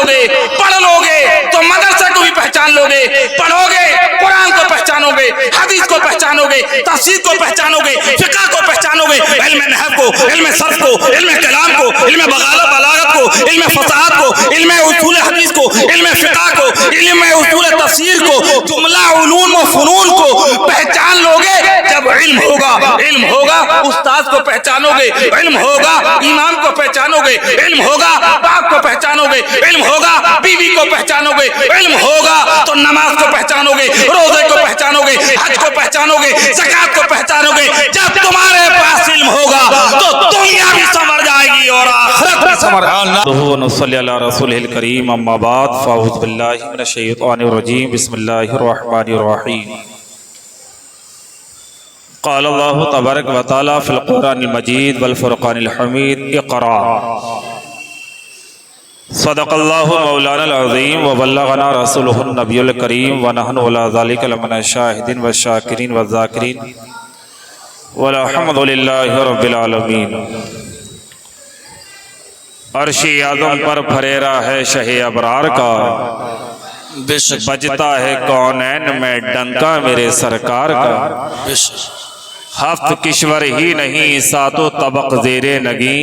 लोगे, पढ़ लोगे तो मदरसे को भी पहचान लोगे, पढ़ोगे कुरान को पहचानोगे, हदीस को पहचानोगे, तफसीर को पहचानोगे, फिक़ह को पहचानोगे, इल्म नहव को, इल्म सर्फ को, इल्म कलाम को, इल्म बलागत को, इल्म फसाहत को, इल्म उसूल हदीस को, इल्म फिक़ह को, इल्म उसूल तफसीर को, जुमला उलूम व फुनून को पहचान लोगे। जब इल्म होगा उस्ताद को पहचानोगे, इल्म होगा इमाम को पहचानोगे, इल्म होगा बाप को पहचानोगे, इल्म होगा बीवी को पहचानोगे, इल्म होगा तो नमाज को पहचानोगे, रोजे को पहचानोगे, हज को पहचानोगे, ज़कात को पहचानोगे। जब तुम्हारे पास इल्म होगा तो दुनिया भी संवर जाएगी और आखिरत भी संवर जाएगी। सल्लल्लाहु अला रसूलिल करीम, अम्मा बाद, फ़अऊज़ु बिल्लाहि मिनश शैतानिर रजीम, बिस्मिल्लाहिर रहमानिर रहीम। क़ाल अल्लाहु तबारक व तआला फ़िल क़ुरआनिल मजीद वल फ़ुरक़ानिल हमीद, इक़रा। सदक़ल्लाहु मौलानल अज़ीम व बल्लगना रसूलुहुन नबियुल करीम व नहनु अला ज़ालिका लमिनश शाहिदीन व शाकिरीन व ज़ाकिरीन वल्हम्दुलिल्लाहि रब्बिल आलमीन। अर्श-ए आज़म पर फरेरा है शहे अबरार का, बजता है कौनैन में डंका मेरे सरकार का। हफ्त किश्वर ही नहीं सातों तबक ज़ेरे नगी,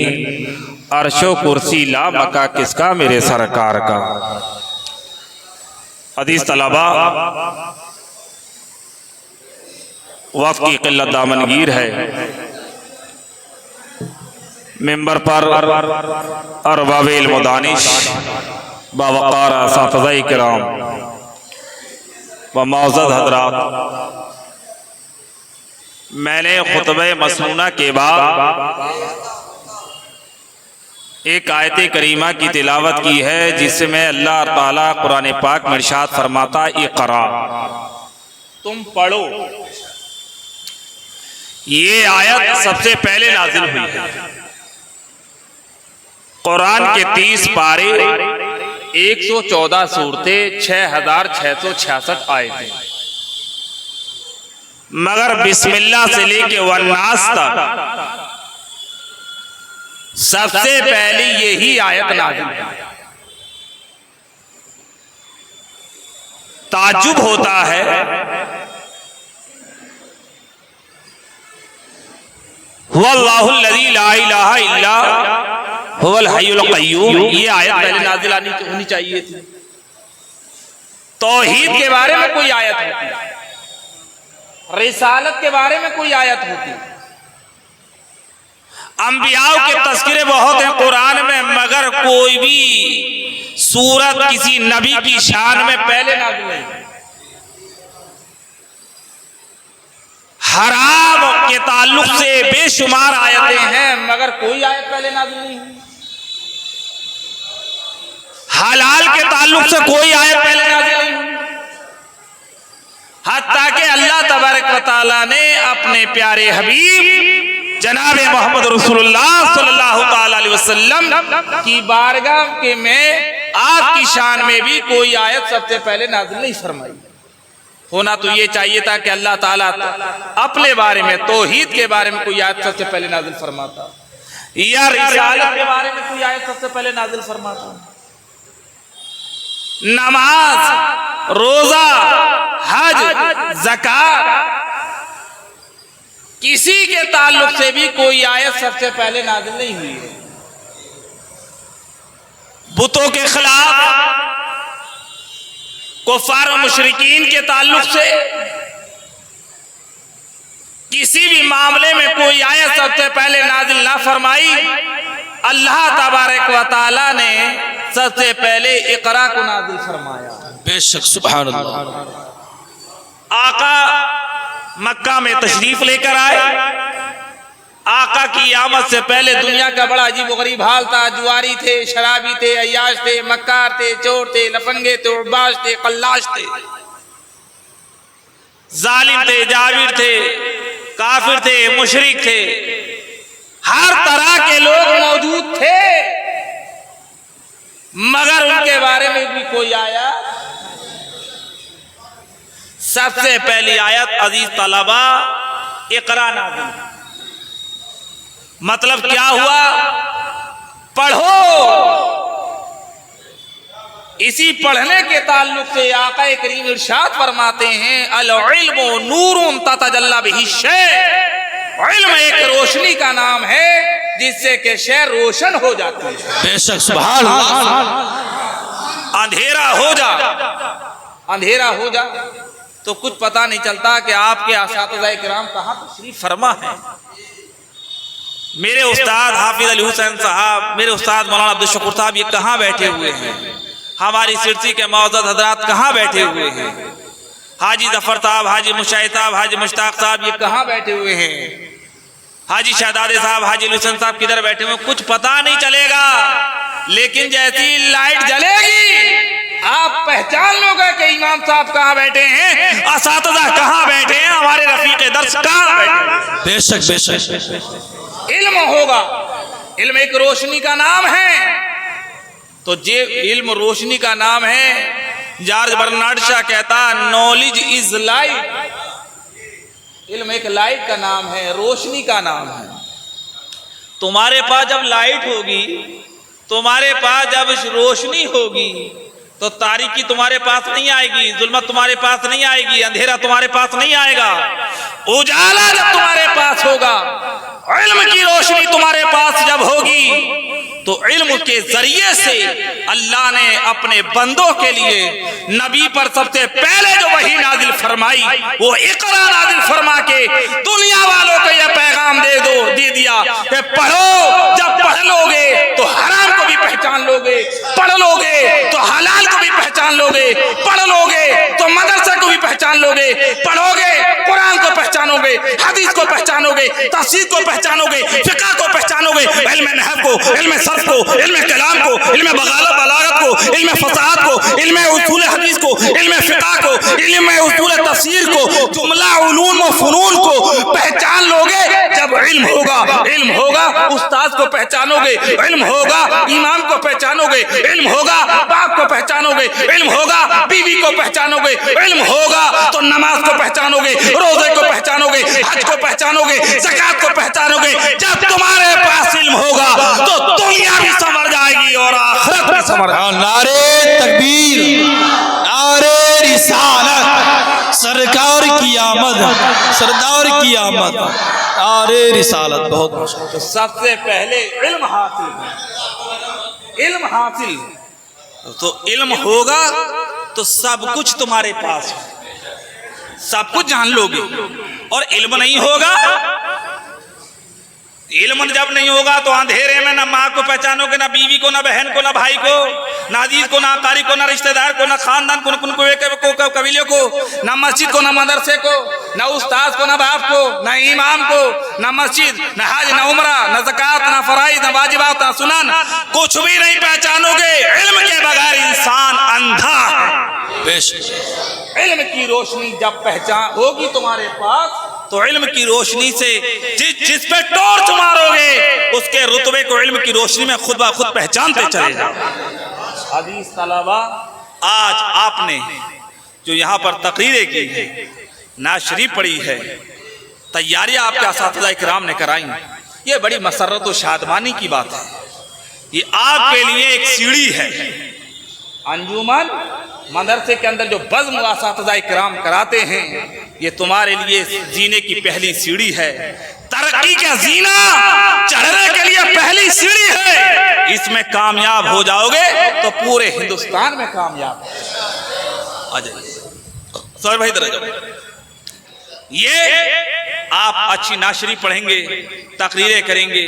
अर्शो कुर्सी ला मका किसका मेरे सरकार का। हदीस तलबा, वक्त की क़िल्लत दामनगीर है। मिंबर पर अरबाबे इल्म-ओ-दानिश बावक़ार असातिज़ा किराम व मौअज़्ज़ज़ हज़रात, मैंने खुतबे मसनूना के बाद एक आयत करीमा की तिलावत की है, जिसमें अल्लाह ताला कुरान पाक में इरशाद फरमाता, इक़रा, तुम पढ़ो। ये आयत सबसे पहले नाजिल हुई है। कुरान के 30 पारे, 114 सूरतें, 6666 आयतें, मगर बिस्मिल्लाह से लेके वन्नास तक सबसे पहली यही आयत नाज़िल हुई। ताज्जुब होता है, हुवल्लाहुल्लज़ी ला इलाहा इल्ला हुवल हय्युल क़य्यूम, ये आयत पहले नाज़िल होनी चाहिए थी। तौहीद के बारे में कोई आयत होती, रिसालत के बारे में कोई आयत होती, अंबियाओं के तज़किरे बहुत हैं कुरान में, मगर कोई भी सूरत किसी नबी की शान में पहले नाज़िल नहीं। हराम के ताल्लुक से बेशुमार आयतें हैं, मगर कोई आयत पहले नाज़िल नहीं हुई। हलाल के ताल्लुक से कोई आयत पहले नाज़िल नहीं हुई। हत्ता कि अल्लाह तबारक व तआला ने अपने प्यारे हबीब जनाब मोहम्मद रसूलुल्लाह सल्लल्लाहु तआला अलैहि वसल्लम की बारगाह के में आपकी शान में भी कोई आयत सबसे पहले नाज़िल नहीं फरमाई। होना तो ये चाहिए था कि अल्लाह ताला अपने बारे में, तौहीद के बारे में कोई आयत सबसे पहले नाज़िल फरमाता, या रिसालत के बारे में कोई आयत सबसे पहले नाज़िल फरमाता। नमाज, रोजा, हज, ज़कात, किसी के ताल्लुक से भी कोई आयत सबसे पहले नाज़िल नहीं हुई है। बुतों के खिलाफ, कुफ़ार और मुशरिकीन के ताल्लुक से किसी भी मामले में कोई आयत सबसे पहले नाज़िल ना फरमाई। अल्लाह तबारक व तआला ने सबसे पहले इक़रा को नाज़िल फरमाया। बेशक, सुभान अल्लाह। आका मक्का में तशरीफ लेकर आए। आका की आमद से पहले दुनिया का बड़ा अजीब व गरीब हाल था। जुआरी थे, शराबी थे, अय्याश थे, मक्कार थे, चोर थे, लफंगे थे, उबाश थे, कल्लाश थे, जालिम थे, जाबिर थे, काफिर थे, मुशरिक थे, हर तरह के लोग मौजूद थे, मगर उनके बारे में भी कोई आयत, सबसे पहली आयत अजीज तलबा इक़रा नाज़िल। मतलब क्या हुआ? पढ़ो। इसी पढ़ने के ताल्लुक से आका करीम इरशाद फरमाते हैं अल इल्मु नूरुन ततजल्ला बिही शै। इल्म एक रोशनी का नाम है जिससे कि शय रोशन हो जाती है। बेशक सुभान अल्लाह। अंधेरा हो जा तो कुछ पता नहीं चलता कि आपके असातिज़ा किराम कहाँ तशरीफ फरमा है। मेरे उस्ताद हाफिज अली हुसैन साहब, मेरे उस्ताद मौलाना अब्दुल शकूर साहब ये कहाँ बैठे हुए हैं, हमारी सिरसी के मौजूद हजरात कहाँ बैठे हुए हैं, हाजी जफर साहब, हाजी मुशाहिद साहब, हाजी मुश्ताक साहब ये कहाँ बैठे हुए हैं, हाजी शहजादे साहब, हाजी हुसैन साहब किधर बैठे हुए, कुछ पता नहीं चलेगा। लेकिन जैसी लाइट जलेगी आप पहचान लोगे कि इमाम साहब कहाँ बैठे हैं, असातिज़ा कहाँ बैठे हैं, हमारे रफीक दर्स कहाँ बैठे हैं। बेशक बेशक। इल्म होगा, इल्म एक रोशनी का नाम है। तो जे इल्म रोशनी का नाम है। जॉर्ज बर्नार्ड शॉ कहता नॉलेज इज लाइट। इल्म एक लाइट का नाम है, रोशनी का नाम है। तुम्हारे पास जब लाइट होगी, तुम्हारे पास जब रोशनी होगी तो तारीकी तुम्हारे पास नहीं आएगी, जुल्मत तुम्हारे पास नहीं आएगी, अंधेरा तुम्हारे पास नहीं आएगा। उजाला जब तुम्हारे पास होगा, इल्म की रोशनी तुम्हारे पास जब होगी तो इल्म के जरिए से अल्लाह ने अपने बंदों के लिए नबी पर सबसे पहले जो वही नाजिल फरमाई वो इकरा नाजिल फरमा के दुनिया वालों को यह पैगाम दे दिया कि पढ़ो। जब पढ़ लोगे तो हराम को भी पहचान लोगे, पढ़ लोगे तो हलाल को भी पहचान लोगे, पढ़ लोगे तो मदरसा को भी पहचान लोगे, पढ़ोगे कुरान को पहचानोगे, हदीस को पहचानोगे, तफसीर को पहचानोगे, फिक़ह को पहचानोगे, इल्म नहव को, इल्म सर्फ को, इल्म कलाम को, इल्म बलागत को, इल्म फसाहत को, इल्म उसूल हदीस को, इल्म फिक़ह को, इल्म उसूल तफसीर को, जुमला उलूम व फुनून को पहचान लोगे। जब इल्म होगा उस्ताद को पहचानोगे, इल्म होगा इमाम को पहचानोगे, इल्म होगा बाप को पहचानोगे, इल्म होगा बीवी को पहचानोगे, इल्म होगा तो नमाज को पहचानोगे, रोजे को पहचानोगे, हज को पहचानोगे, ज़कात को पहचानोगे। जब तुम्हारे पास इल्म होगा तो दुनिया भी संवर जाएगी और आखिरत भी संवर जाएगी। नारे तकबीर, नारे रिसालत, सरकार की आमद, सरदार की आमद, नारे रिसालत। बहुत तो सबसे पहले इल्म हासिल तो इल्म होगा तो सब कुछ तुम्हारे पास है, सब कुछ जान लोगे। और इल्म नहीं होगा, इल्म जब नहीं होगा तो अंधेरे में ना माँ को पहचानोगे, ना बीवी को, ना बहन को, ना भाई को, ना अजीज को, ना कारी को, ना रिश्तेदार को, ना खानदान को, कबीले को, ना मस्जिद को, ना मदरसे को, ना उस्ताद को, ना बाप को, ना इमाम को, ना मस्जिद, ना हज, ना उमरा, ना ज़कात, ना फराइज, ना वाजिबात, ना सुनन, कुछ भी नहीं पहचानोगे। इल्म के बगैर इंसान अंधा है। बेशक। इल्म की रोशनी जब पहचान होगी तुम्हारे पास तो इल्म की रोशनी से जिस पे टॉर्च मारोगे उसके रुतबे को इल्म की रोशनी में खुद ब खुद पहचानते चले जाओ। हदीस तलबा, आज आपने जो यहाँ पर तकरीरें की है, नाशरी पड़ी है, तैयारियां आपके असातिज़ा इकराम ने कराई, ये बड़ी मसरत और शादमानी की बात है। ये आपके लिए एक सीढ़ी है। अंजुमन मदरसे के अंदर जो बज़्म असातिज़ा इकराम कराते हैं ये तुम्हारे लिए जीने की पहली सीढ़ी है, तरक्की का जीना चढ़ने के लिए पहली सीढ़ी है। इसमें कामयाब हो जाओगे तो पूरे हिंदुस्तान में कामयाब आ जाइए। सर भाई ये आप अच्छी नाशरी पढ़ेंगे, तकरीरें करेंगे,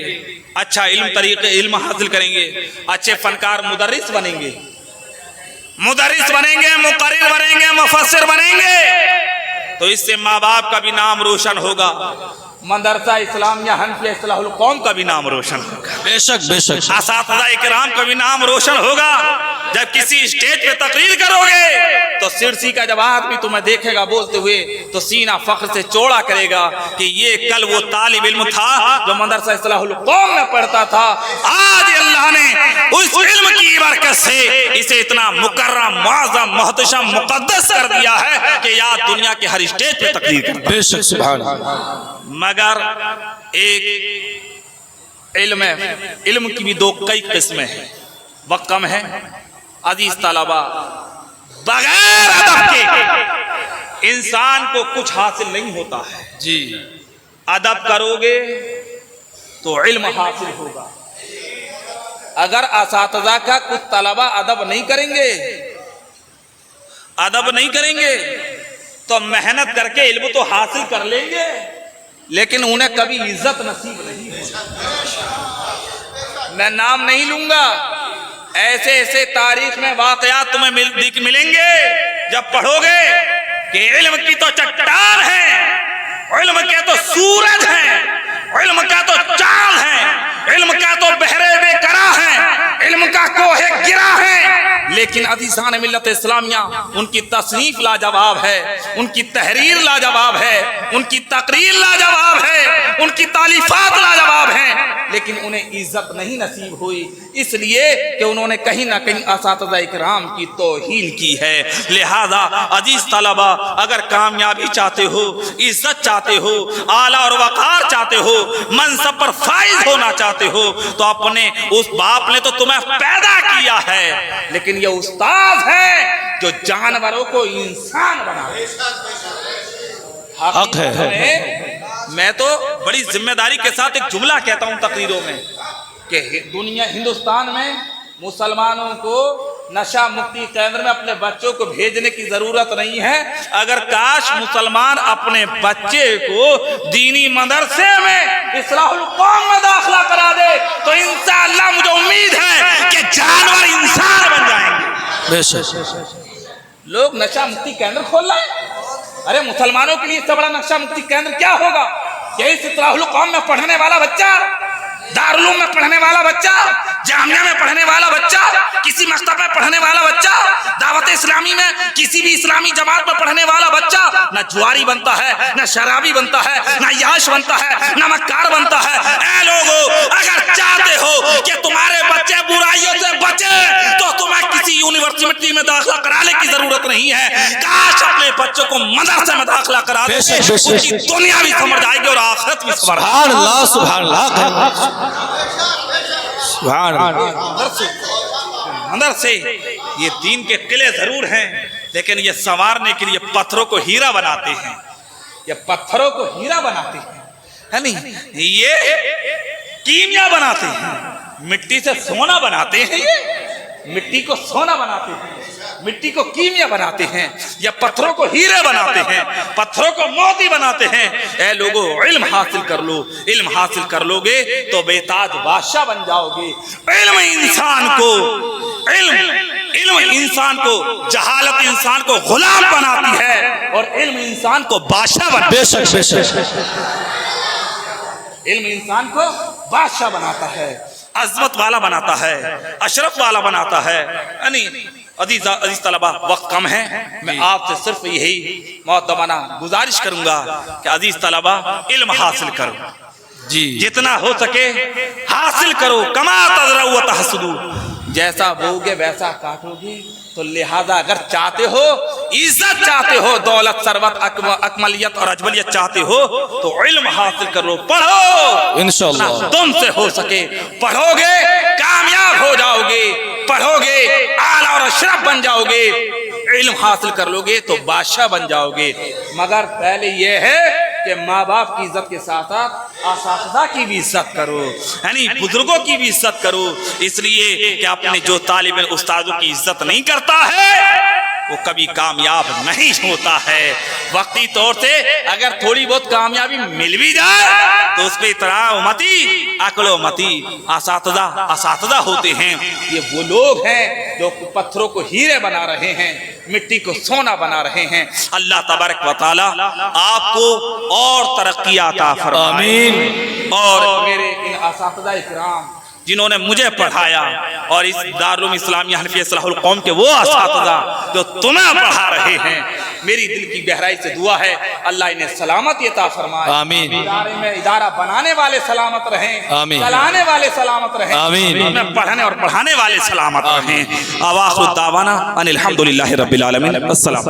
अच्छा इल्म हासिल करेंगे, अच्छे फनकार मुदर्रिस बनेंगे, मुक़र्रिर बनेंगे, मुफस्सिर बनेंगे, तो इससे माँ बाप का भी नाम रोशन होगा, मदरसा इस्लामिया हनफिया इस्लाहुल कौम का भी नाम रोशन होगा। बेशक बेशक। असातिज़ा इकराम का भी नाम रोशन होगा। जब किसी स्टेज पे तकरीर करोगे तो सिरसी का जब आदमी तुम्हें देखेगा बोलते हुए तो सीना फख्र से चौड़ा करेगा कि ये कल वो तालिब इल्म था जो मदरसा इस्लाहुल कौम में पढ़ता था। आज अल्लाह ने उस इल्म की बरकत से इसे इतना मुकर्रम, मुअज़्ज़म, मुहतशम, मुक़द्दस कर दिया है कि यार दुनिया के हर स्टेज पे तकरीर करता है। बेशक सुभान अल्लाह। मगर एक इल्म की भी कई किस्में हैं। वक्त कम है, अजीज तलबा, बगैर अदब के इंसान को कुछ हासिल नहीं होता है। जी। अदब करोगे तो इल्म हासिल होगा। अगर असातिज़ा का कुछ तलबा अदब नहीं करेंगे, अदब नहीं करेंगे तो मेहनत करके इल्म तो हासिल कर लेंगे, लेकिन उन्हें कभी इज्जत नसीब नहीं होगी। मैं नाम नहीं लूंगा, ऐसे ऐसे तारीख में वाकयात तुम्हें मिलेंगे जब पढ़ोगे कि इल्म की तो चट्टान है, इल्म के तो सूरज है, इल्म का तो चांद है, इल्म का तो बहरे बेकरा है, इल्म का कोहे गिरा है। लेकिन अजीज़ान मिल्लत इस्लामिया, उनकी तसनीफ लाजवाब है, उनकी तहरीर लाजवाब है, उनकी तकरीर लाजवाब है, उनकी तालीफात लाजवाब हैं, लेकिन उन्हें इज्जत नहीं नसीब हुई, इसलिए कि उन्होंने कहीं ना कहीं असातिज़ा इकराम की तौहीन की है। लिहाजा अजीज तलबा, अगर कामयाबी चाहते हो, इज्जत चाहते हो, आला और वक़ार चाहते हो, मनसब पर फाइज होना चाहते हो, तो अपने उस बाप ने तो तुम्हें पैदा किया है, लेकिन ये उस्ताद है जो जानवरों को इंसान बना। हक है। मैं तो बड़ी जिम्मेदारी के साथ एक जुमला कहता हूं तकरीरों में कि दुनिया हिंदुस्तान में मुसलमानों को नशा मुक्ति केंद्र में अपने बच्चों को भेजने की जरूरत नहीं है। अगर काश मुसलमान अपने बच्चे को दीनी मदरसे में इस्लाहुल कौम में दाखिला करा दे तो इंशाअल्लाह मुझे उम्मीद है कि जानवर इंसान बन जाएंगे। बेशक। लोग नशा मुक्ति केंद्र खोल रहे हैं। अरे मुसलमानों के लिए इससे बड़ा नशा मुक्ति केंद्र क्या होगा? यही इस्लाहुल कौम में पढ़ने वाला बच्चा, दारुल में पढ़ने वाला बच्चा, जामिया में पढ़ने वाला बच्चा, किसी मकतब में पढ़ने वाला बच्चा, दावत इस्लामी में किसी भी इस्लामी जमात में पढ़ने वाला बच्चा न जुआरी बनता है, न शराबी बनता है, न याश बनता है, न मक्कार बनता है। ऐ लोगों, अगर चाहते हो कि तुम्हारे बच्चे बुराइयों से बचे तो तुम्हें किसी यूनिवर्सिटी में दाखिला कराने की जरूरत नहीं है। काश अपने बच्चों को मदरसे में दाखिला करा दे, उनकी दुनिया भी समझ जाएगी और आखिरत भी समझ सुभान अल्लाह। अंदर से ये दीन के किले जरूर हैं, लेकिन ये संवारने के लिए पत्थरों को हीरा बनाते हैं, ये पत्थरों को हीरा बनाते हैं, है नहीं? ये कीमिया बनाते हैं, मिट्टी से सोना बनाते हैं, ये मिट्टी को सोना बनाते हैं, मिट्टी को कीमिया बनाते हैं, या पत्थरों को हीरे बनाते हैं, पत्थरों को मोती बनाते हैं। ऐ लोगों, इल्म हासिल कर लो, इल्म हासिल कर लोगे तो बेताज बादशाह बन जाओगे। इल्म इंसान को जहालत इंसान को गुलाम बनाती है और इल्म इंसान को बादशाह बनाता है। इल्म इंसान को बादशाह बनाता है, अजमत वाला बनाता है, अशरफ वाला बनाता है। यानी अजीज तलबा, वक्त कम है, मैं आपसे सिर्फ यही मुअद्दबाना गुजारिश करूंगा कि अजीज तलबा इल्म हासिल करो, जी, जितना हो सके हासिल करो। कमा तज़रऊ व तहसदू, जैसा बोगे वैसा काटोगी। तो लिहाजा अगर चाहते हो, इज्जत चाहते हो, दौलत, सरवत, अकमलियत और अजमलियत चाहते हो तो इल्म हासिल करो, पढ़ो, इंशाअल्लाह तुमसे हो सके पढ़ोगे, कामयाब हो जाओगे, पढ़ोगे आला और अशरफ बन जाओगे, इल्म हासिल कर लोगे तो बादशाह बन जाओगे। मगर पहले यह है कि माँ बाप की इज्जत के साथ साथ असातिज़ा की भी इज्जत करो, यानी बुजुर्गों की भी इज्जत करो। इसलिए कि अपने जो तालिब इल्म उस्तादों की इज्जत नहीं करता है वो कभी कामयाब नहीं होता है। वक्ती तौर से अगर थोड़ी बहुत कामयाबी मिल भी जाए तो उस पर इतराओ मती, अकलो मती। असातिज़ा होते हैं, ये वो लोग हैं जो पत्थरों को हीरे बना रहे हैं, मिट्टी को सोना बना रहे हैं। अल्लाह तबारक व तआला आपको और तरक्की अता फरमाए। आमीन। और मेरे इन असातिज़ा इकराम जिन्होंने मुझे पढ़ाया और इस दारुल इस्लामिया हनफिया इस्लाहुल कौम के वो असातिज़ा जो तुम्हें पढ़ा रहे हैं, मेरी दिल की गहराई से दुआ है अल्लाह इन्हें सलामती अता फरमाए। आमीन। इदारे में इदारा बनाने वाले सलामत रहें, आमीन। चलाने वाले सलामत रहें, आमीन। उसमें पढ़ने और पढ़ाने वाले सलामत रहें। आवाज़ दावाना अनिल हम्दुलिल्लाहि रब्बिल आलमीन। अस्सलाम।